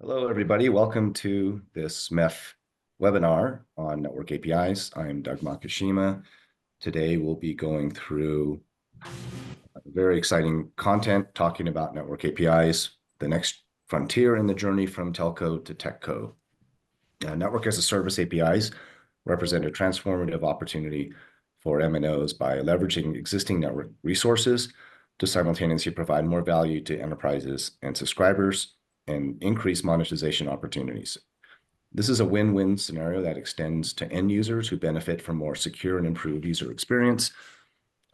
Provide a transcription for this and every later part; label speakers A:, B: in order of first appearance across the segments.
A: Hello, everybody. Welcome to this MEF webinar on network APIs. I'm Doug Makishima. Today, we'll be going through very exciting content talking about network APIs, the next frontier in the journey from telco to techco. Network as a service APIs represent a transformative opportunity for MNOs by leveraging existing network resources to simultaneously provide more value to enterprises and subscribers and increase monetization opportunities. This is a win-win scenario that extends to end users who benefit from more secure and improved user experience.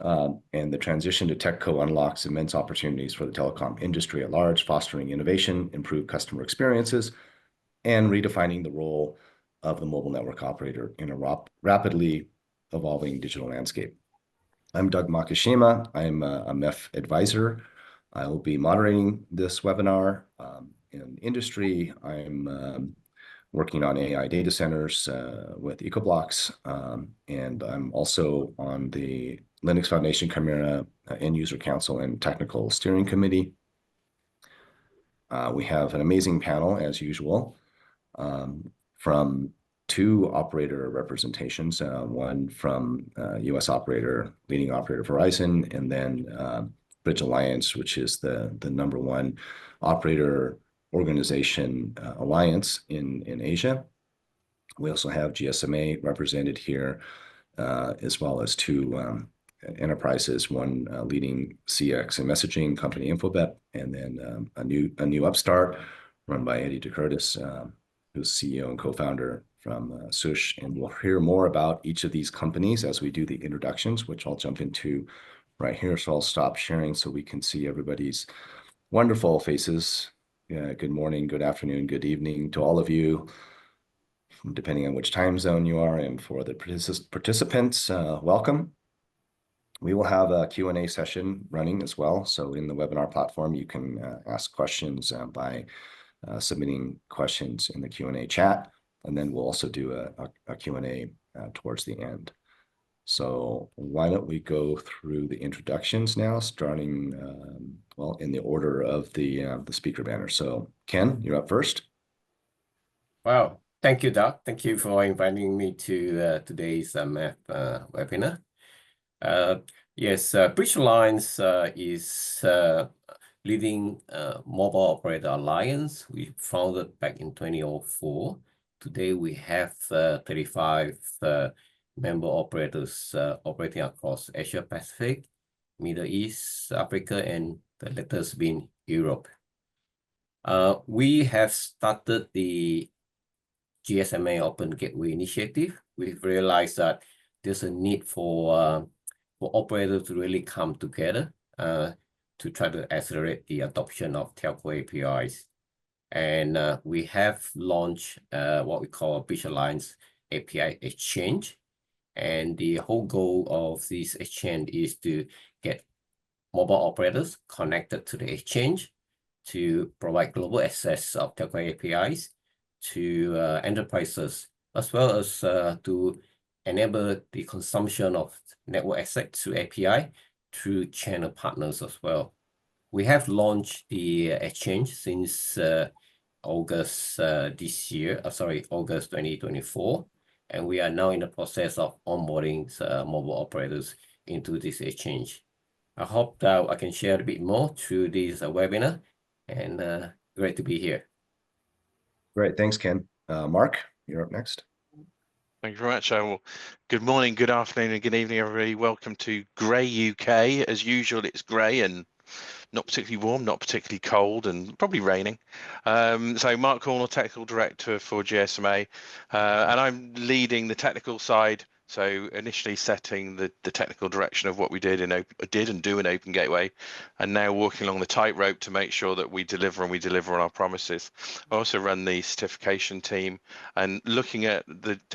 A: And the transition to techco unlocks immense opportunities for the telecom industry at large, fostering innovation, improved customer experiences, and redefining the role of the mobile network operator in a rapidly evolving digital landscape. I'm Doug Makishima. I'm a MEF advisor. I will be moderating this webinar. In industry, I'm working on AI data centers with EcoBlocks, and I'm also on the Linux Foundation Chimera End User Council and Technical Steering Committee. We have an amazing panel, as usual, from two operator representations, one from US operator, leading operator Verizon, and then Bridge Alliance, which is the number one operator organization alliance in Asia. We also have GSMA represented here, as well as two enterprises, one leading CX and messaging company, Infobip, and then a new upstart run by DeCurtis, who's CEO and co-founder from Shush. And we'll hear more about each of these companies as we do the introductions, which I'll jump into right here. So I'll stop sharing so we can see everybody's wonderful faces. Good morning, good afternoon, good evening to all of you, depending on which time zone you are. And for the participants, welcome. We will have a Q&A session running as well. So in the webinar platform, you can ask questions by submitting questions in the Q&A chat. And then we'll also do a Q&A towards the end. So why don't we go through the introductions now, starting, well, in the order of the speaker banner. So Ken, you're up first.
B: Wow. Thank you, Doug. Thank you for inviting me to today's MEF webinar. Yes, Bridge Alliance is leading mobile operator alliance. We founded back in 2004. Today, we have 35 member operators operating across Asia Pacific, Middle East, Africa, and the latest being Europe. We have started the GSMA Open Gateway Initiative. We've realized that there's a need for operators to really come together to try to accelerate the adoption of telco APIs. And we have launched what we call Bridge Alliance API Exchange. And the whole goal of this exchange is to get mobile operators connected to the exchange to provide global access of telco APIs to enterprises, as well as to enable the consumption of network access to API through channel partners as well. We have launched the exchange since August this year, August 2024. And we are now in the process of onboarding mobile operators into this exchange. I hope that I can share a bit more through this webinar, and great to be here.
A: Great, thanks, Ken. Mark, you're up next.
C: Thank you very much. Well, good morning, good afternoon, and good evening, everybody. Welcome to Grey UK. As usual, it's grey and not particularly warm, not particularly cold, and probably raining. So Mark Cornall, Technical Director for GSMA, and I'm leading the technical side. So initially setting the technical direction of what we did and do in Open Gateway, and now walking along the tightrope to make sure that we deliver on our promises. I also run the certification team and looking at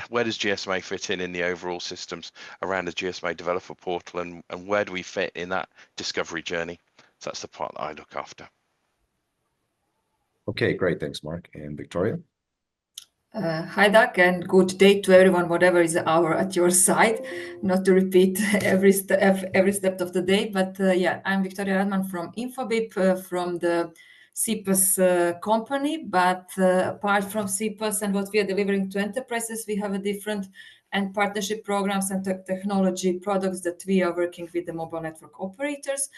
C: where does GSMA fit in the overall systems around the GSMA developer portal, and where do we fit in that discovery journey. So that's the part that I look after.
A: Okay, great. Thanks, Mark. And Viktorija?
D: Hi, Doug, and good day to everyone, whatever is the hour at your side. Not to repeat every step of the day, but yeah, I'm Viktorija Radman from Infobip, from the CPaaS company, but apart from CPaaS and what we are delivering to enterprises, we have a different and partnership programs and technology products that we are working with the mobile network operators.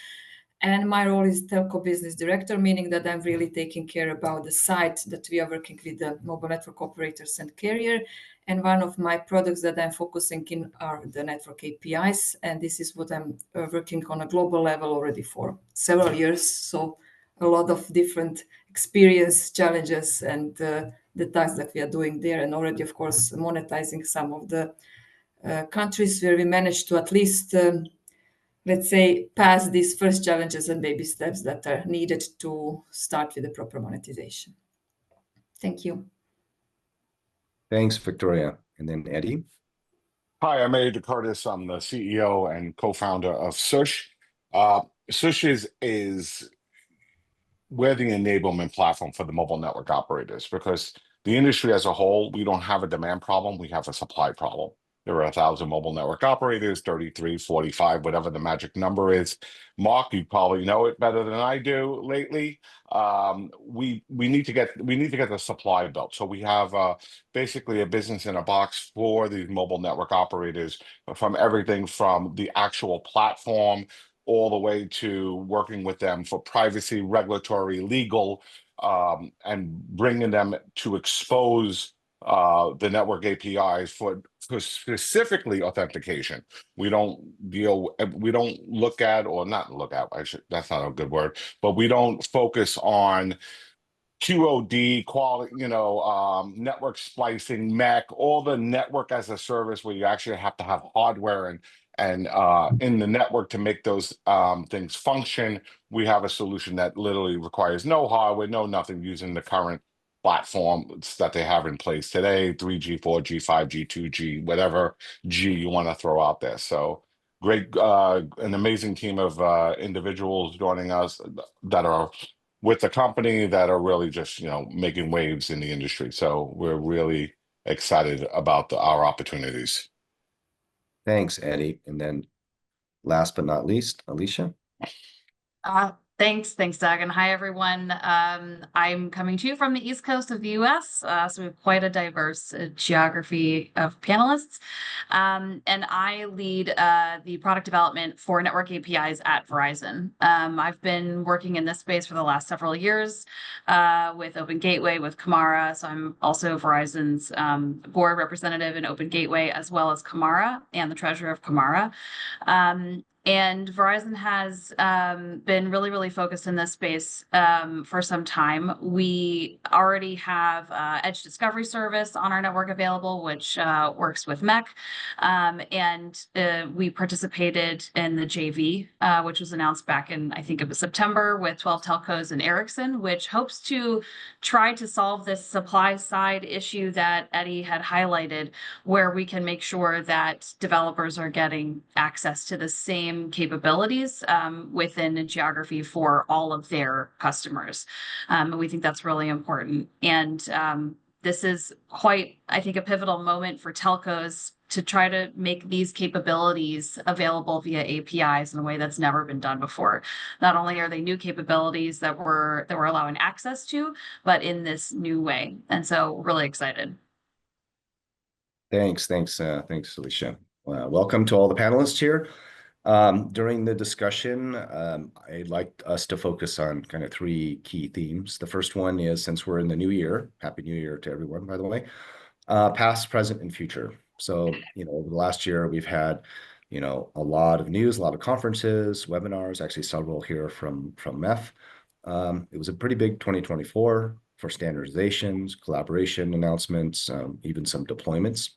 D: And my role is Telecom Business Director, meaning that I'm really taking care about the side that we are working with the mobile network operators and carrier. And one of my products that I'm focusing in are the network APIs. And this is what I'm working on a global level already for several years. So a lot of different experience, challenges, and the tasks that we are doing there. And already, of course, monetizing some of the countries where we managed to at least let's say, pass these first challenges and baby steps that are needed to start with the proper monetization. Thank you.
A: Thanks, Viktorija. And then Eddie.
E: Hi, I'm Eddie DeCurtis. I'm the CEO and co-founder of Shush. Shush is we're the enablement platform for the mobile network operators, because the industry as a whole, we don't have a demand problem, we have a supply problem. There are 1,000 mobile network operators, 33, 45, whatever the magic number is. Mark, you probably know it better than I do lately. We need to get the supply built. So we have basically a business in a box for these mobile network operators, from everything from the actual platform all the way to working with them for privacy, regulatory, legal, and bringing them to expose the network APIs for specifically authentication. We don't look at, or not look at, that's not a good word, but we don't focus on QOD, quality, network splicing, MEC, all the network as a service where you actually have to have hardware and in the network to make those things function. We have a solution that literally requires no hardware, no nothing, using the current platforms that they have in place today, 3G, 4G, 5G, 2G, whatever G you want to throw out there. So great, an amazing team of individuals joining us that are with the company that are really just, making waves in the industry. So we're really excited about our opportunities.
A: Thanks, Eddie. And then last but not least, Alicia.
F: Thanks, Doug, and hi, everyone. I'm coming to you from the East Coast of the U.S., so we have quite a diverse geography of panelists, and I lead the product development for network APIs at Verizon. I've been working in this space for the last several years with Open Gateway, with Kamara, so I'm also Verizon's board representative in Open Gateway, as well as Kamara, and the treasurer of Kamara. And Verizon has been really, really focused in this space for some time. We already have Edge Discovery Service on our network available, which works with MEC. And we participated in the JV, which was announced back in, I think it was September, with 12 telcos and Ericsson, which hopes to try to solve this supply side issue that Eddie had highlighted, where we can make sure that developers are getting access to the same capabilities within a geography for all of their customers. We think that's really important. And this is quite, I think, a pivotal moment for telcos to try to make these capabilities available via APIs in a way that's never been done before. Not only are they new capabilities that we're allowing access to, but in this new way. And so really excited.
A: Thanks, Alicia. Welcome to all the panelists here. During the discussion, I'd like us to focus on kind of three key themes. The first one is, since we're in the new year, Happy New Year to everyone, by the way, past, present, and future. So, over the last year, we've had, a lot of news, a lot of conferences, webinars, actually several here from MEF. It was a pretty big 2024 for standardizations, collaboration announcements, even some deployments.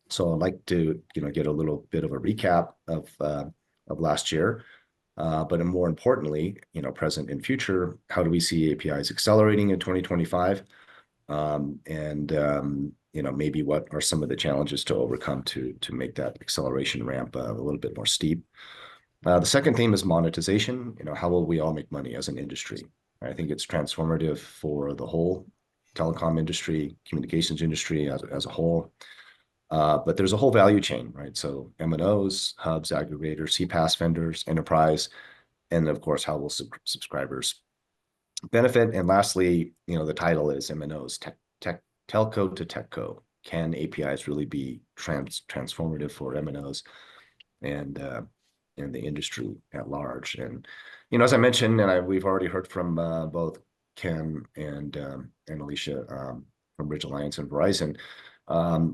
A: So I'd like to, get a little bit of a recap of last year, but more importantly, present and future. How do we see APIs accelerating in 2025? Maybe what are some of the challenges to overcome to make that acceleration ramp a little bit more steep? The second theme is monetization. How will we all make money as an industry? I think it's transformative for the whole telecom industry, communications industry as a whole. But there's a whole value chain, right? So MNOs, hubs, aggregators, CPaaS vendors, enterprise, and of course, how will subscribers benefit. And lastly, the title is MNOs, telco to techco. Can APIs really be transformative for MNOs and the industry at large? And as I mentioned, and we've already heard from both Ken and Alicia from Bridge Alliance and Verizon.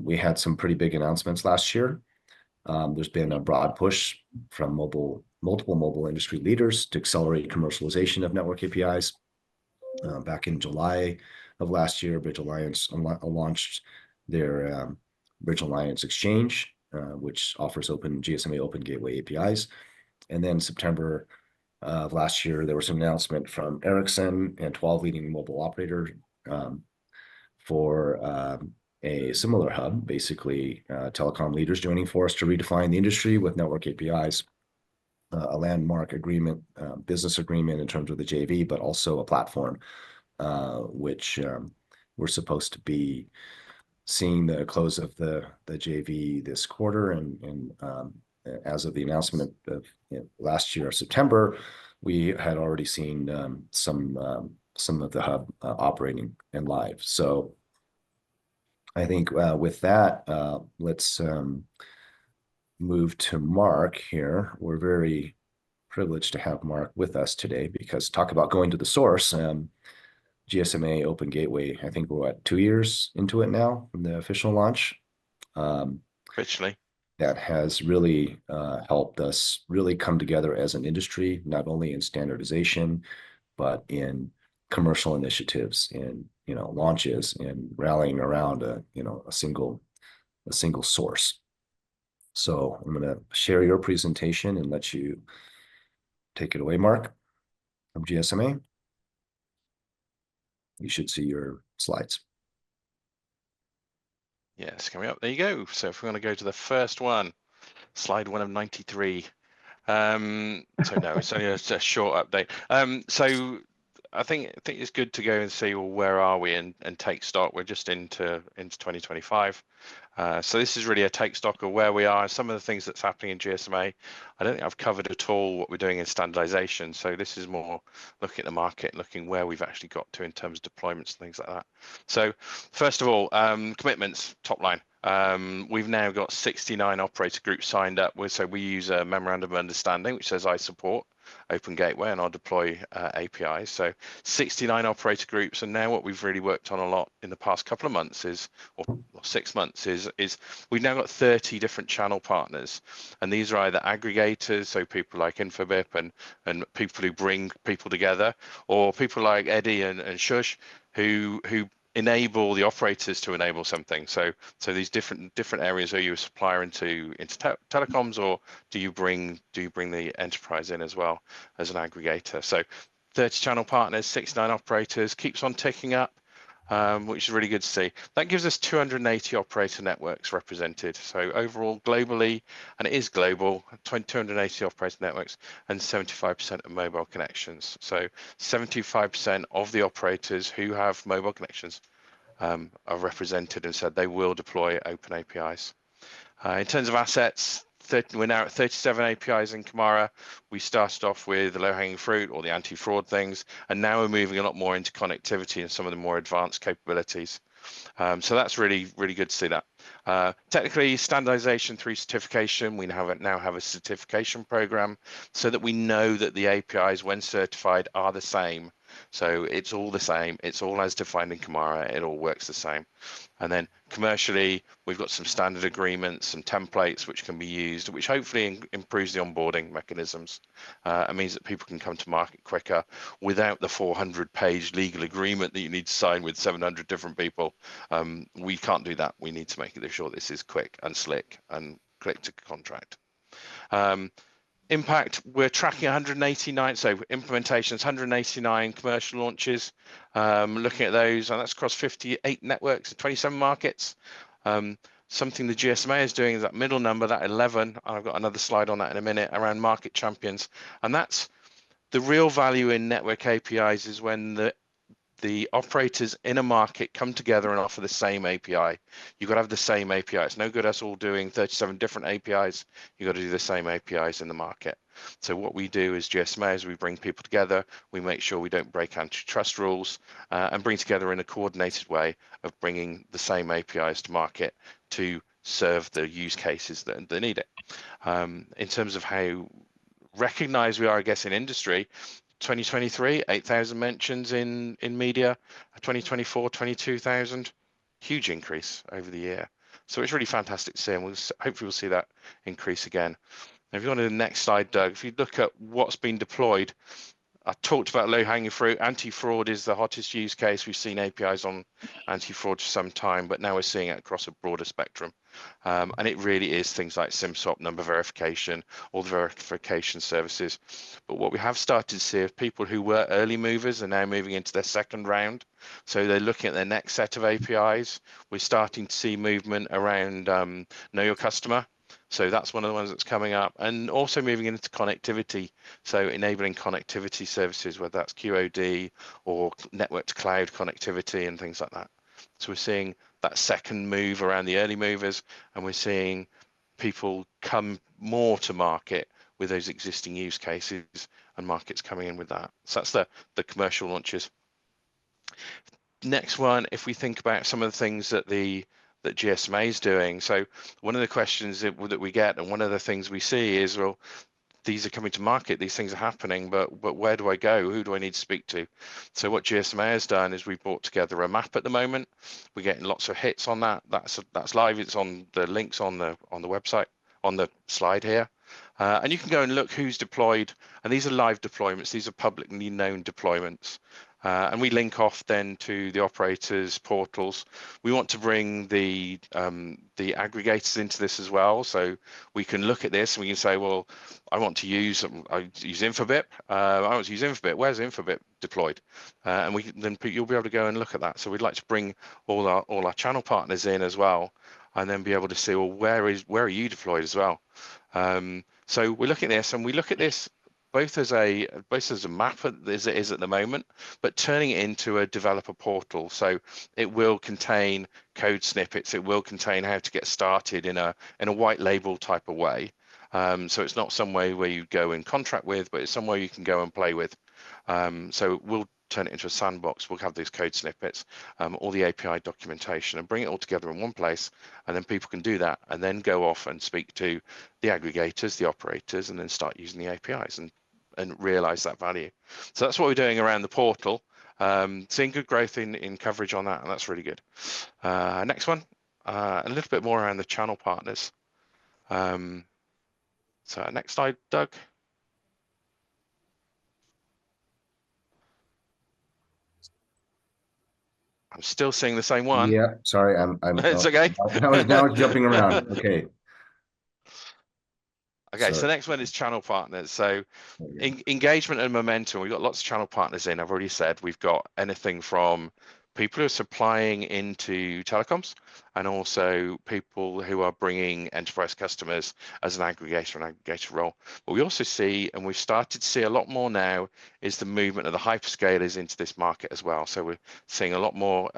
A: We had some pretty big announcements last year. There's been a broad push from multiple mobile industry leaders to accelerate commercialization of network APIs. Back in July of last year, Bridge Alliance launched their Bridge Alliance Exchange, which offers GSMA open gateway APIs. And then September of last year, there was an announcement from Ericsson and 12 leading mobile operators for a similar hub, basically telecom leaders joining force to redefine the industry with network APIs, a landmark agreement, business agreement in terms of the JV, but also a platform, which we're supposed to be seeing the close of the JV this quarter. And as of the announcement of last year, September, we had already seen some of the hub operating and live. So I think with that, let's move to Mark here. We're very privileged to have Mark with us today because talk about going to the source. GSMA Open Gateway, I think we're 2 years into it now from the official launch.
C: Officially.
A: That has really helped us really come together as an industry, not only in standardization, but in commercial initiatives and launches and rallying around a single source. So I'm going to share your presentation and let you take it away, Mark, from GSMA. You should see your slides.
C: Yes, coming up. There you go. So if we want to go to the first one, slide 1 of 93. So no, it's only a short update. So I think it's good to go and see, well, where are we and take stock. We're just into 2025. So this is really a take stock of where we are, some of the things that's happening in GSMA. I don't think I've covered at all what we're doing in standardization. So this is more looking at the market, looking where we've actually got to in terms of deployments and things like that. So first of all, commitments, top line. We've now got 69 operator groups signed up with, so we use a memorandum of understanding which says I support Open Gateway and I'll deploy APIs. So 69 operator groups, and now what we've really worked on a lot in the past couple of months is, or 6 months is we've now got 30 different channel partners, and these are either aggregators, so people like Infobip and people who bring people together, or people like Eddie and Shush who enable the operators to enable something. So these different areas, are you a supplier into telecoms, or do you bring the enterprise in as well as an aggregator? So 30 channel partners, 69 operators, keeps on ticking up, which is really good to see. That gives us 280 operator networks represented. So overall, globally, and it is global, 280 operator networks and 75% of mobile connections. So 75% of the operators who have mobile connections are represented and said they will deploy open APIs. In terms of assets, we're now at 37 APIs in Kamara. We started off with the low-hanging fruit or the anti-fraud things, and now we're moving a lot more into connectivity and some of the more advanced capabilities. So that's really, really good to see that. Technically, standardization through certification, we now have a certification program so that we know that the APIs, when certified, are the same. So it's all the same. It's all as defined in Kamara. It all works the same. And then commercially, we've got some standard agreements, some templates which can be used, which hopefully improves the onboarding mechanisms. It means that people can come to market quicker without the 400-page legal agreement that you need to sign with 700 different people. We can't do that. We need to make sure this is quick and slick and click to contract. Impact, we're tracking 189, so implementations, 189 commercial launches, looking at those, and that's across 58 networks in 27 markets. Something the GSMA is doing is that middle number, that 11, and I've got another slide on that in a minute, around market champions. And that's the real value in network APIs, is when the the operators in a market come together and offer the same API. You've got to have the same API. It's no good us all doing 37 different APIs. You've got to do the same APIs in the market. So what we do as GSMA is we bring people together. We make sure we don't break antitrust rules and bring together in a coordinated way of bringing the same APIs to market to serve the use cases that need it. In terms of how recognized we are, I guess, in industry, 2023, 8,000 mentions in media, 2024, 22,000, huge increase over the year. So it's really fantastic to see, and hopefully we'll see that increase again. Now, if you go on to the next slide, Doug, if you look at what's been deployed, I talked about low-hanging fruit. Anti-fraud is the hottest use case. We've seen APIs on anti-fraud for some time, but now we're seeing it across a broader spectrum. And it really is things like SIM swap, number verification, all the verification services. But what we have started to see is people who were early movers are now moving into their second round. So they're looking at their next set of APIs. We're starting to see movement around Know Your Customer. So that's one of the ones that's coming up, and also moving into connectivity. So enabling connectivity services, whether that's QoD or network to cloud connectivity and things like that. So we're seeing that second move around the early movers, and we're seeing people come more to market with those existing use cases and markets coming in with that. So that's the commercial launches. Next one, if we think about some of the things that that GSMA is doing. So one of the questions that we get, and one of the things we see is, well, these are coming to market, these things are happening, but where do I go? Who do I need to speak to? So what GSMA has done is we've brought together a map at the moment. We're getting lots of hits on that. That's live. It's on the links on the website, on the slide here. And you can go and look who's deployed, and these are live deployments. These are publicly known deployments. And we link off then to the operators' portals. We want to bring the aggregators into this as well, so we can look at this and we can say, well, I want to use Infobip. I want to use Infobip. Where's Infobip deployed? And then you'll be able to go and look at that. So we'd like to bring all our channel partners in as well, and then be able to see, well, where are you deployed as well? So we're looking at this, and we look at this both as a map as it is at the moment, but turning it into a developer portal. So it will contain code snippets. It will contain how to get started in a white label type of way. So it's not some way where you go and contract with, but it's somewhere you can go and play with. So we'll turn it into a sandbox. We'll have these code snippets, all the API documentation, and bring it all together in one place, and then people can do that and then go off and speak to the aggregators, the operators, and then start using the APIs and realize that value. So that's what we're doing around the portal. Seeing good growth in coverage on that, and that's really good. Next one, a little bit more around the channel partners. So next slide, Doug. I'm still seeing the same one.
A: Yeah, sorry, I'm
C: It's okay.
A: Now it's jumping around. Okay.
C: Okay, so the next one is channel partners. So engagement and momentum. We've got lots of channel partners in. I've already said we've got anything from people who are supplying into telecoms, and also people who are bringing enterprise customers as an aggregator role. But we also see, and we've started to see a lot more now, is the movement of the hyperscalers into this market as well. So we're seeing a lot more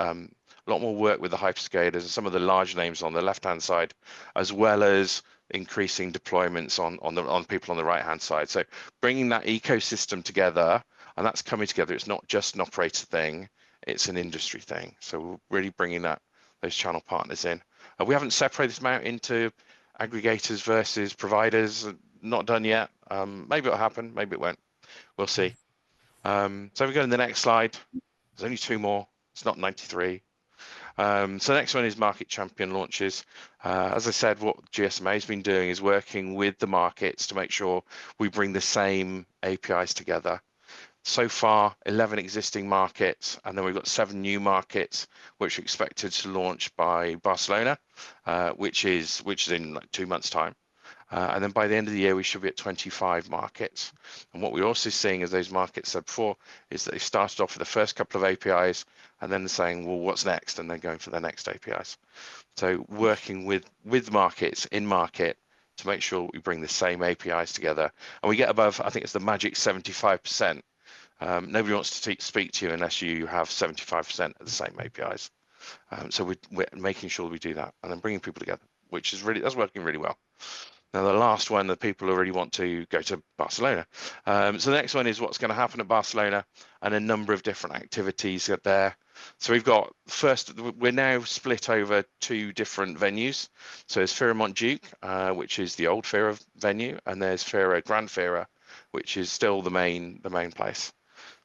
C: work with the hyperscalers and some of the large names on the left-hand side, as well as increasing deployments on people on the right-hand side. So bringing that ecosystem together, and that's coming together. It's not just an operator thing, it's an industry thing. So we're really bringing those channel partners in. We haven't separated them out into aggregators versus providers. Not done yet. Maybe it'll happen, maybe it won't. We'll see. So we go to the next slide. There's only 2 more. It's not 93. So the next one is market champion launches. As I said, what GSMA has been doing is working with the markets to make sure we bring the same APIs together. So far, 11 existing markets, and then we've got 7 new markets, which are expected to launch by Barcelona, which is in like 2 months' time. And then by the end of the year, we should be at 25 markets. And what we're also seeing as those markets said before is that they started off with the first couple of APIs, and then they're saying, well, what's next? And then going for their next APIs. So working with markets in market to make sure we bring the same APIs together. And we get above, I think it's the magic 75%. Nobody wants to speak to you unless you have 75% of the same APIs. So we're making sure we do that, and then bringing people together, which is that's working really well. Now, the last one, the people already want to go to Barcelona. So the next one is what's going to happen at Barcelona, and a number of different activities there. So we've got we're now split over 2 different venues. So there's Fira Montjuic, which is the old Fira venue, and there's Fira Grand Fira, which is still the main place.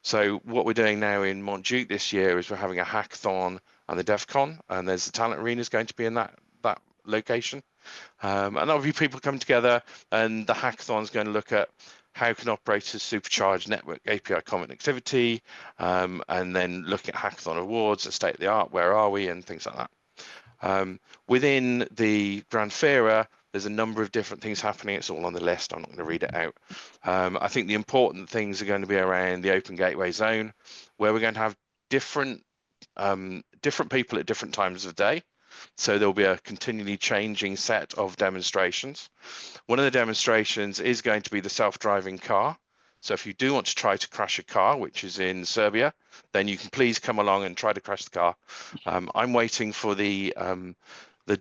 C: So what we're doing now in Montjuic this year is we're having a hackathon and the DevCon, and there's the talent arena is going to be in that location. And that'll be people come together, and the hackathon is going to look at how can operators supercharge network API connectivity, and then looking at hackathon awards, the state of the art, where are we, and things like that. Within the Grand Fira, there's a number of different things happening. It's all on the list. I'm not going to read it out. I think the important things are going to be around the Open Gateway Zone, where we're going to have different people at different times of day. So there'll be a continually changing set of demonstrations. One of the demonstrations is going to be the self-driving car. So if you do want to try to crash a car, which is in Serbia, then you can please come along and try to crash the car. I'm waiting for the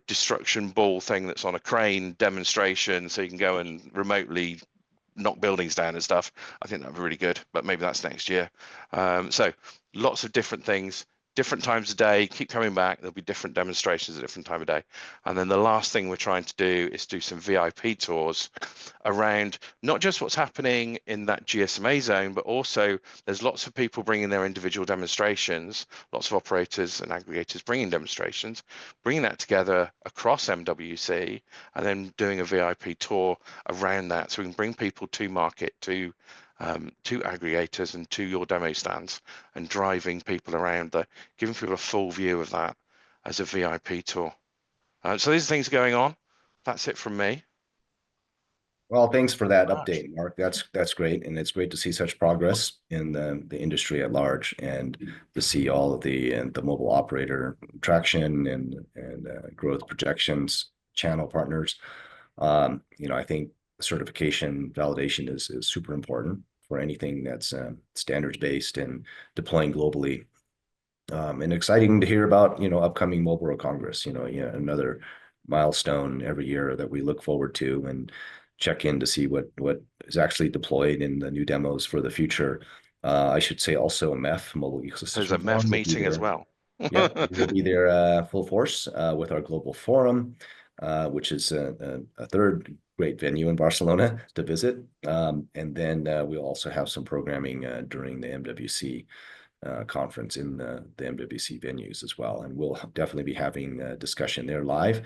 C: destruction ball thing that's on a crane demonstration, so you can go and remotely knock buildings down and stuff. I think that'd be really good, but maybe that's next year. So lots of different things, different times of day. Keep coming back. There'll be different demonstrations at different time of day. And then the last thing we're trying to do is do some VIP tours around not just what's happening in that GSMA zone, but also there's lots of people bringing their individual demonstrations, lots of operators and aggregators bringing demonstrations, bringing that together across MWC, and then doing a VIP tour around that, so we can bring people to market, to aggregators and to your demo stands, and driving people around, giving people a full view of that as a VIP tour. So these things going on. That's it from me.
A: Well, thanks for that update, Mark. That's great, and it's great to see such progress in the industry at large, and to see all of the mobile operator traction and growth projections, channel partners. I think certification validation is super important for anything that's standards based and deploying globally. And exciting to hear about upcoming Mobile World Congress. Another milestone every year that we look forward to and check in to see what is actually deployed in the new demos for the future. I should say also MEF, Mobile Ecosystem.
C: There's a MEF meeting as well.
A: Yeah, we'll be there full force with our global forum, which is a third great venue in Barcelona to visit. And then we'll also have some programming during the MWC conference in the MWC venues as well. And we'll definitely be having a discussion there live.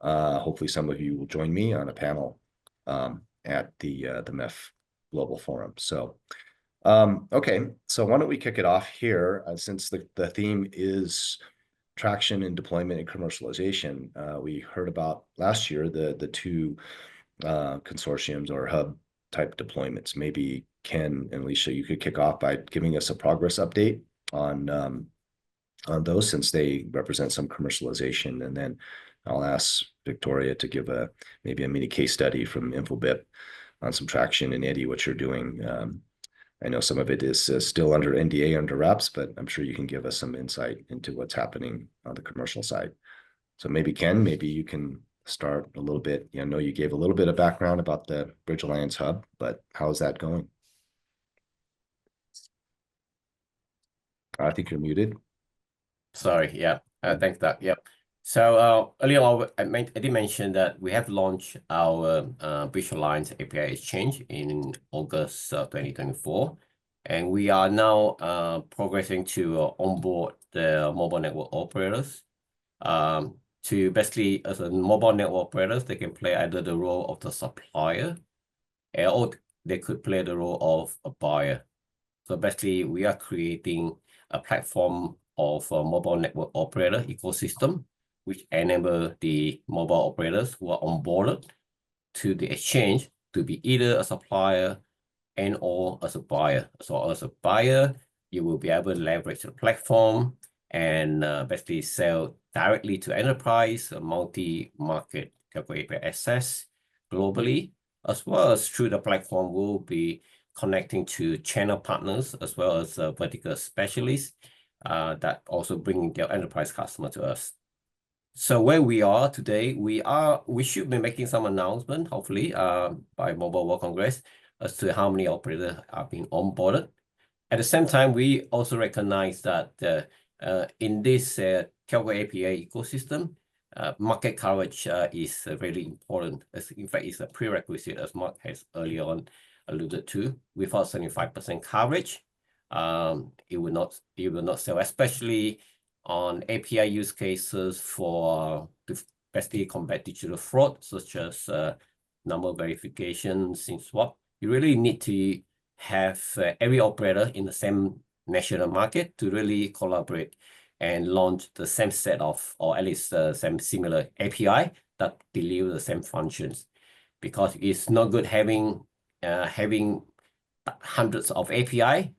A: Hopefully some of you will join me on a panel at the MEF Global Forum. So, okay, so why don't we kick it off here, since the theme is traction and deployment and commercialization. We heard about last year the 2 consortiums or hub type deployments. Maybe Ken and Alicia, you could kick off by giving us a progress update on those, since they represent some commercialization, and then I'll ask Viktorija to give maybe a mini case study from Infobip on some traction, and Eddie, what you're doing. I know some of it is still under NDA, under wraps, but I'm sure you can give us some insight into what's happening on the commercial side. So maybe Ken, maybe you can start a little bit. I know you gave a little bit of background about the Bridge Alliance Hub, but how's that going? I think you're muted.
B: Sorry, yeah. Thanks, Doug. Yep. So earlier on, I did mention that we have launched our Bridge Alliance API Exchange in August 2024. And we are now progressing to onboard the mobile network operators. To basically, as a mobile network operators, they can play either the role of the supplier, or they could play the role of a buyer. So basically, we are creating a platform of a mobile network operator ecosystem, which enable the mobile operators who are onboarded to the exchange to be either a supplier and or as a buyer. So as a buyer, you will be able to leverage the platform and basically sell directly to enterprise, multi-market telco API access globally, as well as through the platform will be connecting to channel partners as well as vertical specialists that also bring their enterprise customer to us. So where we are today, we should be making some announcement, hopefully, by Mobile World Congress as to how many operators are being onboarded. At the same time, we also recognize that in this telco API ecosystem, market coverage is really important. In fact, it's a prerequisite, as Mark has earlier on alluded to. Without 75% coverage, it will not sell, especially on API use cases to basically combat digital fraud, such as number verification, SIM swap. You really need to have every operator in the same national market to really collaborate and launch the same set of, or at least some similar API that deliver the same functions. Because it's not good having hundreds of API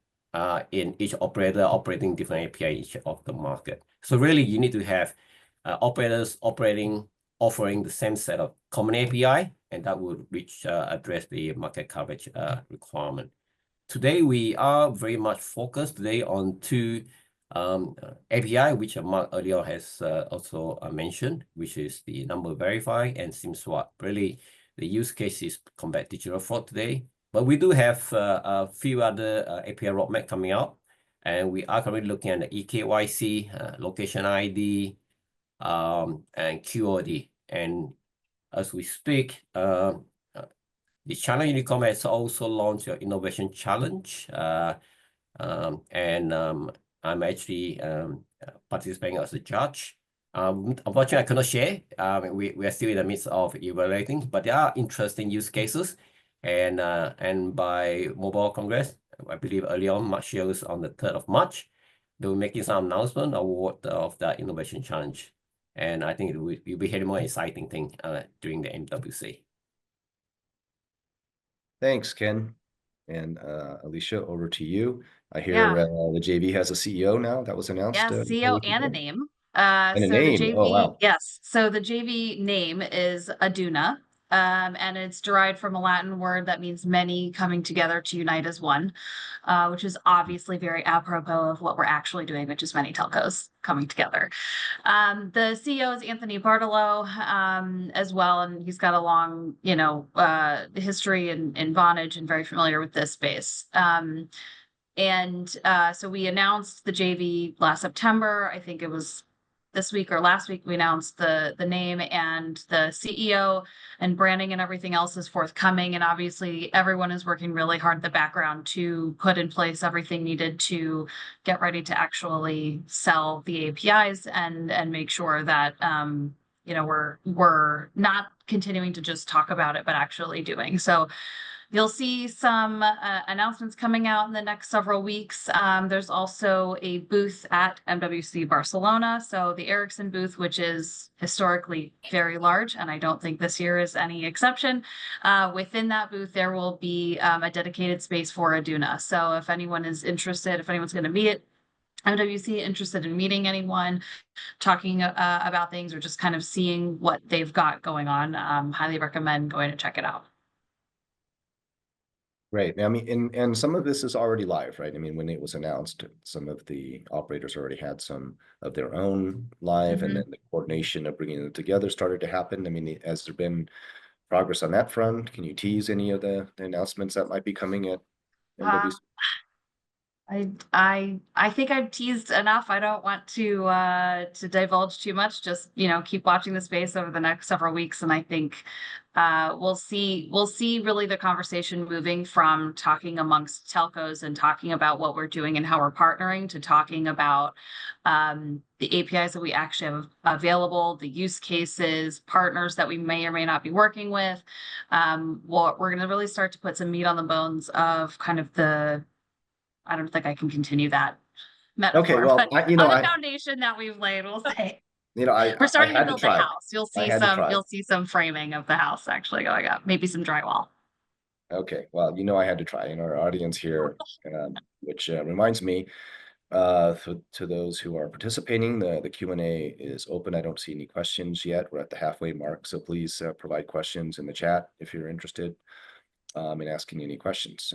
B: in each operator operating different API in each of the market. So really, you need to have operators offering the same set of common API, and that would address the market coverage requirement. Today, we are very much focused on two API, which Mark earlier has also mentioned, which is the number verify and SIM swap. Really, the use case is combat digital fraud today. But we do have a few other API roadmap coming out, and we are currently looking at the eKYC, location ID, and QoD. And as we speak, the China Unicom has also launched an innovation challenge, and I'm actually participating as a judge. Unfortunately, I cannot share. We are still in the midst of evaluating, but there are interesting use cases. And by Mobile Congress, I believe early on, March shows on the 3rd of March, they'll be making some announcement of that innovation challenge. And I think you'll be hearing more exciting thing during the MWC.
A: Thanks, Ken. And Alicia, over to you. I hear
F: Yeah.
A: the JV has a CEO now. That was announced.
F: Yeah, CEO and a name.
A: And a
F: so
A: name.
F: The JV,
A: Oh, wow.
F: yes. So the JV name is Aduna, and it's derived from a Latin word that means many coming together to unite as one, which is obviously very apropos of what we're actually doing, which is many telcos coming together. The CEO is Anthony Bartolo, as well, and he's got a long, history in Vonage and very familiar with this space. So we announced the JV last September. I think it was this week or last week we announced the name, and the CEO and branding and everything else is forthcoming. And obviously everyone is working really hard in the background to put in place everything needed to get ready to actually sell the APIs and make sure that we're not continuing to just talk about it, but actually doing. So you'll see some announcements coming out in the next several weeks. There's also a booth at MWC Barcelona. So the Ericsson booth, which is historically very large, and I don't think this year is any exception. Within that booth, there will be a dedicated space for Aduna. So if anyone is interested, if anyone's going to meet at MWC, interested in meeting anyone, talking about things, or just kind of seeing what they've got going on, highly recommend going to check it out.
A: Great. I mean, and some of this is already live, right? I mean, when it was announced, some of the operators already had some of their own live, and then the coordination of bringing them together started to happen. I mean, has there been progress on that front? Can you tease any of the announcements that might be coming at MWC?
F: I think I've teased enough. I don't want to divulge too much. Just keep watching the space over the next several weeks, and I think we'll see really the conversation moving from talking amongst telcos and talking about what we're doing and how we're partnering, to talking about the APIs that we actually have available, the use cases, partners that we may or may not be working with. We're going to really start to put some meat on the bones of kind of I don't think I can continue that metaphor.
A: Okay, well,
F: but on the foundation that we've laid, we'll say.
A: We're
F: starting to build the house. You'll see some framing of the house actually going up, maybe some drywall.
A: Okay, well, I had to try. Our audience here, which reminds me, to those who are participating, the Q&A is open. I don't see any questions yet. We're at the halfway mark, so please provide questions in the chat if you're interested in asking any questions.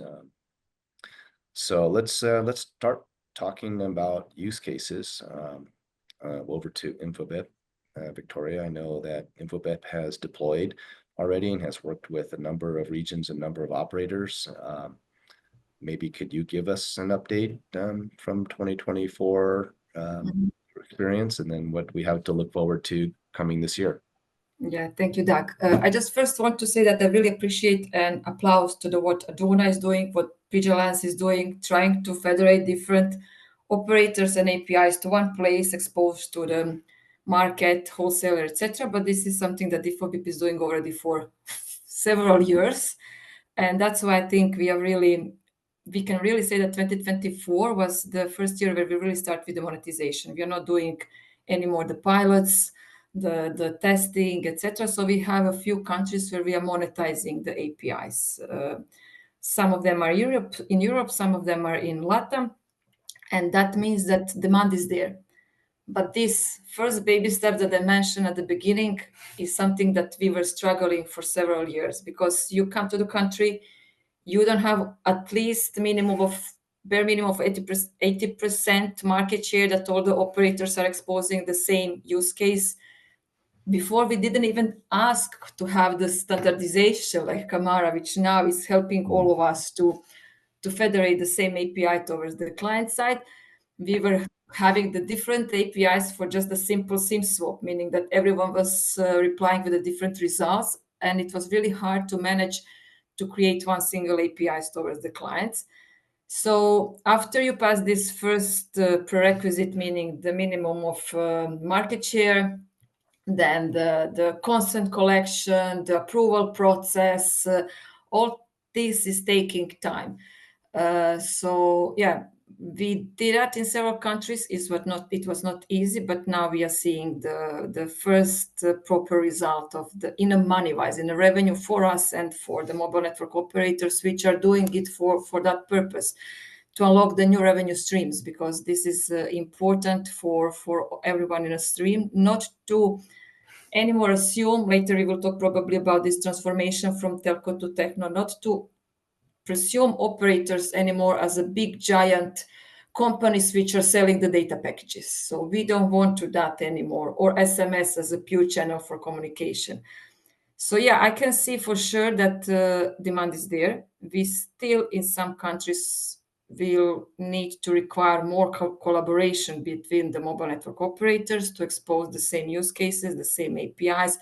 A: So let's start talking about use cases. Over to Infobip. Viktorija, I know that Infobip has deployed already and has worked with a number of regions and number of operators. Maybe could you give us an update from 2024 experience, and then what we have to look forward to coming this year?
D: Yeah, thank you, Doug. I just first want to say that I really appreciate and applause to what Aduna is doing, what Vigilance is doing, trying to federate different operators and APIs to one place, exposed to the market, wholesaler, etc. But this is something that Infobip is doing already for several years, and that's why I think we can really say that 2024 was the first year where we really start with the monetization. We are not doing anymore the pilots, the testing, etc. So we have a few countries where we are monetizing the APIs. Some of them are in Europe, some of them are in LATAM, and that means that demand is there. But this first baby step that I mentioned at the beginning is something that we were struggling for several years, because you come to the country, you don't have at least bare minimum of 80% market share that all the operators are exposing the same use case. Before, we didn't even ask to have the standardization like Camara, which now is helping all of us to federate the same API towards the client side. We were having the different APIs for just a simple SIM swap, meaning that everyone was replying with the different results, and it was really hard to manage to create one single API towards the clients. So after you pass this first prerequisite, meaning the minimum of market share, then the consent collection, the approval process, all this is taking time. So yeah, we did that in several countries. It was not easy, but now we are seeing the first proper result of in a money-wise, in a revenue for us and for the mobile network operators, which are doing it for that purpose, to unlock the new revenue streams, because this is important for everyone in a stream, not to anymore assume, later we will talk probably about this transformation from telco to techno, not to presume operators anymore as a big giant companies which are selling the data packages. So we don't want to that anymore, or SMS as a pure channel for communication. So yeah, I can see for sure that demand is there. We still, in some countries, will need to require more collaboration between the mobile network operators to expose the same use cases, the same APIs,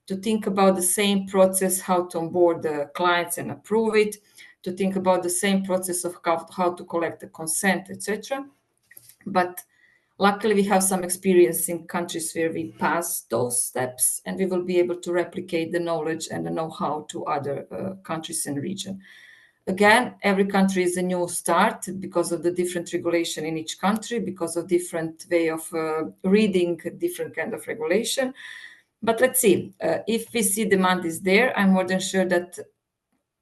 D: to think about the same process, how to onboard the clients and approve it, to think about the same process of how to collect the consent, etc. But luckily, we have some experience in countries where we pass those steps, and we will be able to replicate the knowledge and the know-how to other countries and region. Again, every country is a new start because of the different regulation in each country, because of different way of reading different kind of regulation. But let's see, if we see demand is there, I'm more than sure that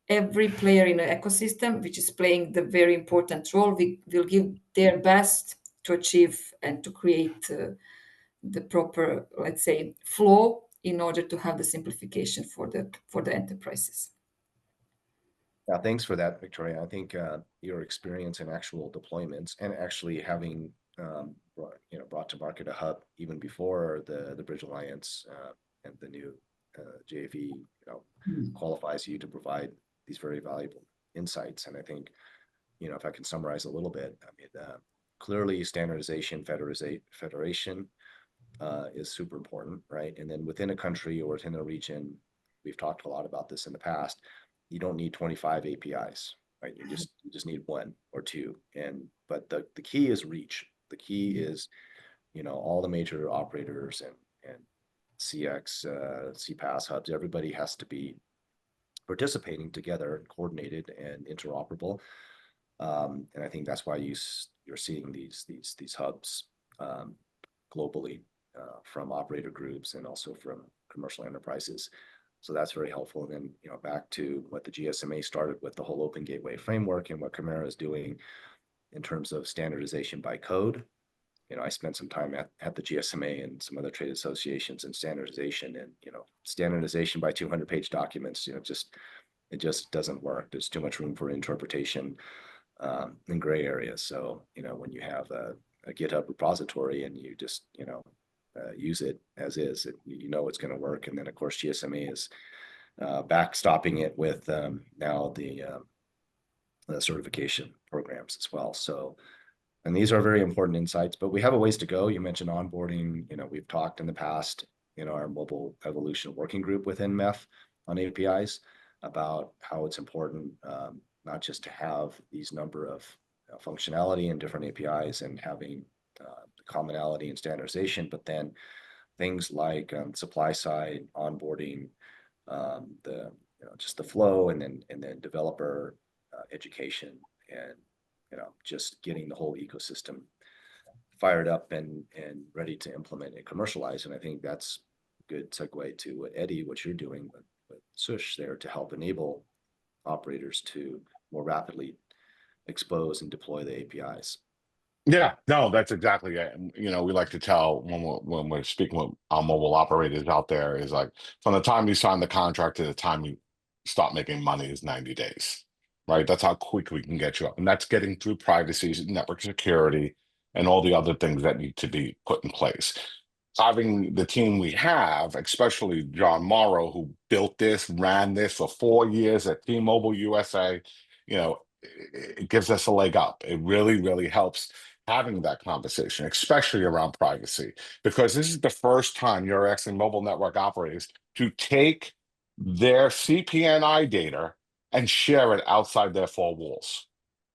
D: every player in the ecosystem, which is playing the very important role, will give their best to achieve and to create the proper, let's say, flow in order to have the simplification for the enterprises.
A: Yeah, thanks for that, Viktorija. I think your experience in actual deployments and actually having brought to market a hub even before the Bridge Alliance and the new JV qualifies you to provide these very valuable insights. And I think, if I can summarize a little bit, I mean, clearly standardization, federation is super important, right? And then within a country or within a region, we've talked a lot about this in the past, you don't need 25 APIs, right? You just need one or two. But the key is reach. The key is, all the major operators and CX, CPaaS hubs, everybody has to be participating together, coordinated and interoperable. And I think that's why you're seeing these hubs globally from operator groups and also from commercial enterprises. So that's very helpful. And then, back to what the GSMA started with, the whole open gateway framework, and what Camara is doing in terms of standardization by code. I spent some time at the GSMA and some other trade associations in standardization, and standardization by 200-page documents. It just doesn't work. There's too much room for interpretation. in gray areas. So, when you have a GitHub repository and you just, use it as is, it's going to work. And then, of course, GSMA is backstopping it with now the certification programs as well. So, and these are very important insights, but we have a ways to go. You mentioned onboarding. We've talked in the past, our mobile evolution working group within MEF on APIs about how it's important not just to have these number of functionality in different APIs and having commonality and standardization, but then things like supply side onboarding, the just the flow, and then developer education, and just getting the whole ecosystem fired up and ready to implement and commercialize. And I think that's a good segue to what Eddie, what you're doing with Shush there to help enable operators to more rapidly expose and deploy the APIs.
E: Yeah, no, that's exactly it. And, we like to tell when we're speaking with our mobile operators out there is like from the time you sign the contract to the time you start making money is 90 days, right? That's how quick we can get you up. And that's getting through privacy, network security, and all the other things that need to be put in place. Having the team we have, especially John Morrow, who built this, ran this for 4 years at T-Mobile USA, it gives us a leg up. It really, really helps having that conversation, especially around privacy, because this is the first time you're asking mobile network operators to take their CPNI data and share it outside their four walls,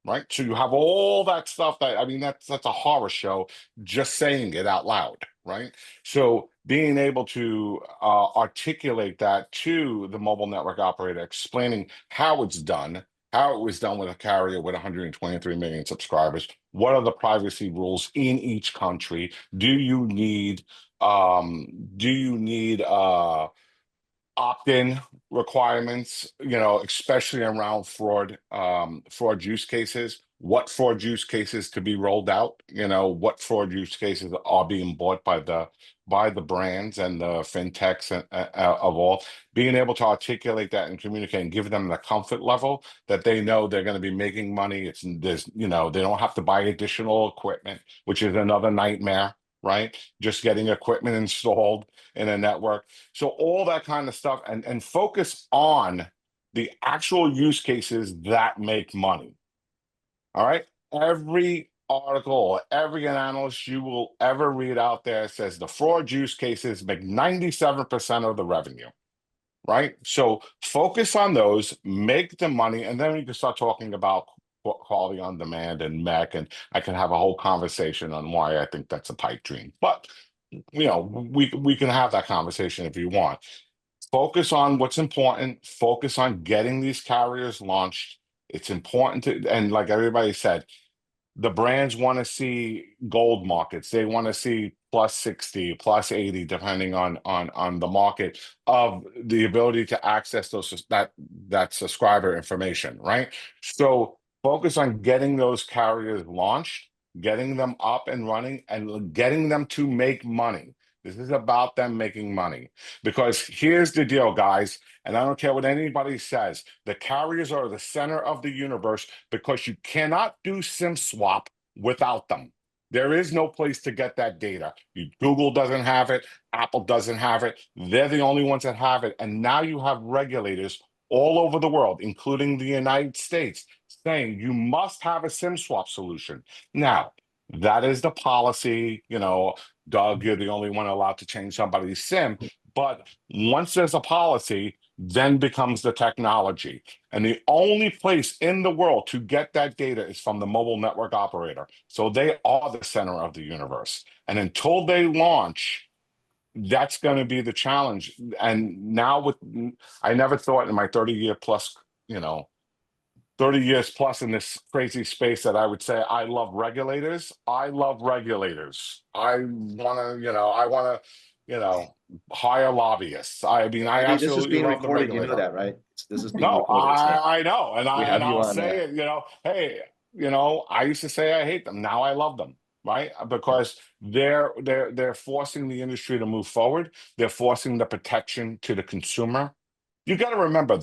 E: right? So you have all that stuff that's a horror show just saying it out loud, right? So being able to articulate that to the mobile network operator, explaining how it's done, how it was done with a carrier with 123 million subscribers. What are the privacy rules in each country? Do you need opt-in requirements, especially around fraud use cases? What fraud use cases to be rolled out? What fraud use cases are being bought by the brands and the fintechs of all? Being able to articulate that and communicate and give them the comfort level that they know they're going to be making money. They don't have to buy additional equipment, which is another nightmare, right? Just getting equipment installed in a network. So all that kind of stuff, and focus on the actual use cases that make money. All right. Every article, every analyst you will ever read out there says the fraud use cases make 97% of the revenue. Right. So focus on those, make the money, and then we can start talking about quality on demand and MEC, and I can have a whole conversation on why I think that's a pipe dream. But we can have that conversation if you want. Focus on what's important. Focus on getting these carriers launched. It's important to, and like everybody said, the brands want to see gold markets. They want to see plus 60, plus 80, depending on the market, of the ability to access that subscriber information, right? So focus on getting those carriers launched, getting them up and running, and getting them to make money. This is about them making money. Because here's the deal, guys, and I don't care what anybody says, the carriers are the center of the universe because you cannot do SIM swap without them. There is no place to get that data. Google doesn't have it. Apple doesn't have it. They're the only ones that have it. And now you have regulators all over the world, including the United States, saying you must have a SIM swap solution. Now, that is the policy, Doug, you're the only one allowed to change somebody's SIM. But once there's a policy, then becomes the technology. And the only place in the world to get that data is from the mobile network operator. So they are the center of the universe. And until they launch, that's going to be the challenge. And now I never thought in my 30 years plus in this crazy space that I would say I love regulators. I love regulators. I want to, hire lobbyists. I mean, I
A: Hey, this is
E: absolutely
A: being
E: love the
A: recorded. You know
E: regulator.
A: that, right? This is being
E: No,
A: recorded. So
E: I know, and
A: we have you
E: I'll
A: on
E: say it. Hey, I used to say I hate them. Now I love them, right? Because they're forcing the industry to move forward. They're forcing the protection to the consumer. You got to remember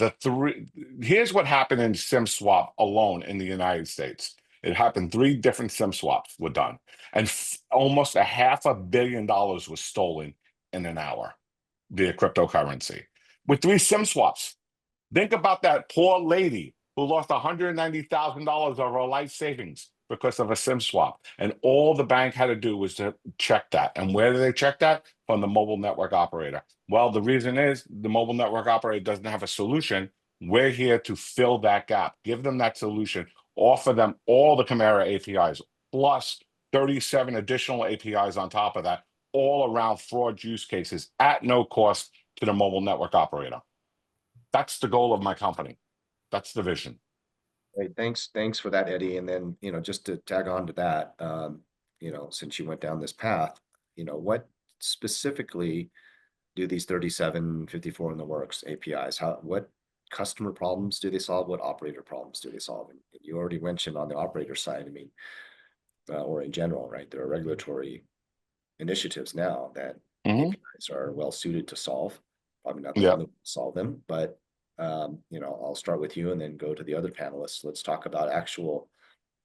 E: here's what happened in SIM swap alone in the United States. It happened 3 different SIM swaps were done, and almost $500 million was stolen in an hour via cryptocurrency with 3 SIM swaps. Think about that poor lady who lost $190,000 of her life savings because of a SIM swap. And all the bank had to do was to check that. And where do they check that? From the mobile network operator. Well, the reason is the mobile network operator doesn't have a solution. We're here to fill that gap, give them that solution, offer them all the Chimera APIs, plus 37 additional APIs on top of that, all around fraud use cases at no cost to the mobile network operator. That's the goal of my company. That's the vision.
A: Great. Thanks for that, Eddie. And then, just to tag on to that, since you went down this path, what specifically do these 37, 54 in the works APIs, what customer problems do they solve? What operator problems do they solve? And you already mentioned on the operator side, I mean, or in general, right? There are regulatory initiatives now that APIs are well suited to solve. Probably not the only way to solve them, but I'll start with you and then go to the other panelists. Let's talk about actual,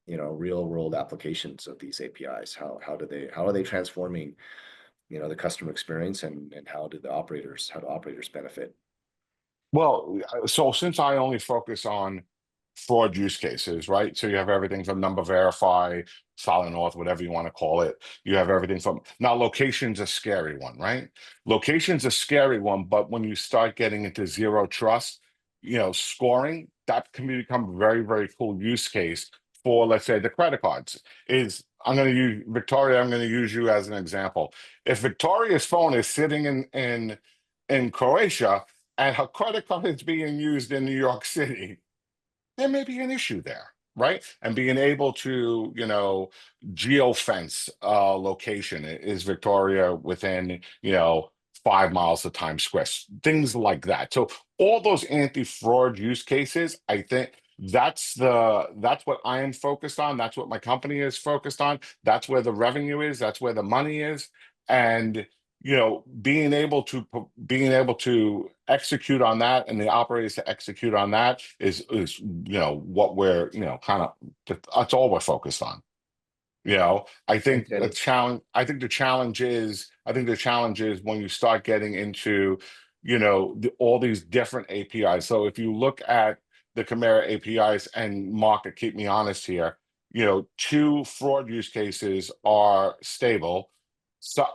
A: real world applications of these APIs. How are they transforming, the customer experience, and how do operators benefit?
E: Well, so since I only focus on fraud use cases, right? So you have everything from number verify, silent auth, whatever you want to call it. You have everything from, now location's a scary one, right? Location's a scary one, but when you start getting into zero trust, scoring, that can become a very, very cool use case for, let's say, the credit cards. I'm going to use Victoria. I'm going to use you as an example. If Victoria's phone is sitting in Croatia and her credit card is being used in New York City, there may be an issue there, right? And being able to, geofence location. Is Victoria within, 5 miles of Times Square? Things like that. So all those anti-fraud use cases, I think that's what I am focused on. That's what my company is focused on. That's where the revenue is. That's where the money is. And being able to execute on that, and the operators to execute on that is what we're that's all we're focused on. I think the challenge is when you start getting into all these different APIs. So if you look at the Chimera APIs, and Mark, keep me honest here, 2 fraud use cases are stable. So